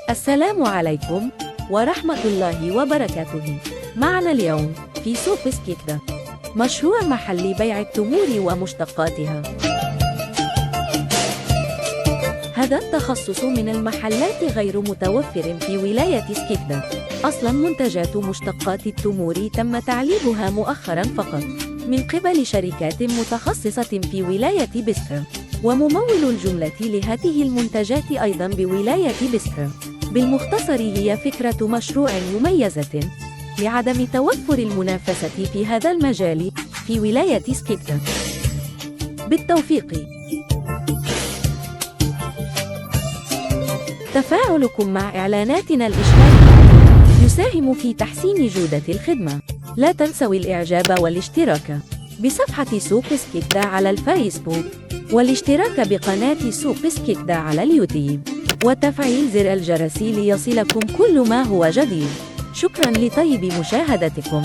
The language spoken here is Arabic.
السلام عليكم ورحمة الله وبركاته. معنا اليوم في سوق سكيكدا مشروع محلي بيع التمور ومشتقاتها. هذا التخصص من المحلات غير متوفر في ولاية سكيكدا. أصلاً منتجات مشتقات التمور تم تعليبها مؤخراً فقط من قبل شركات متخصصة في ولاية بسكة، وممول الجملة لهذه المنتجات أيضاً بولاية بسكة. بالمختصر هي فكرة مشروع مميزة لعدم توفر المنافسة في هذا المجال في ولاية سكيكدا. بالتوفيق. تفاعلكم مع إعلاناتنا الإشهارية يساهم في تحسين جودة الخدمة. لا تنسوا الإعجاب والاشتراك بصفحة سوق سكيكدا على الفيسبوك، والاشتراك بقناة سوق سكيكدا على اليوتيوب، وتفعيل زر الجرس ليصلكم كل ما هو جديد. شكراً لطيب مشاهدتكم.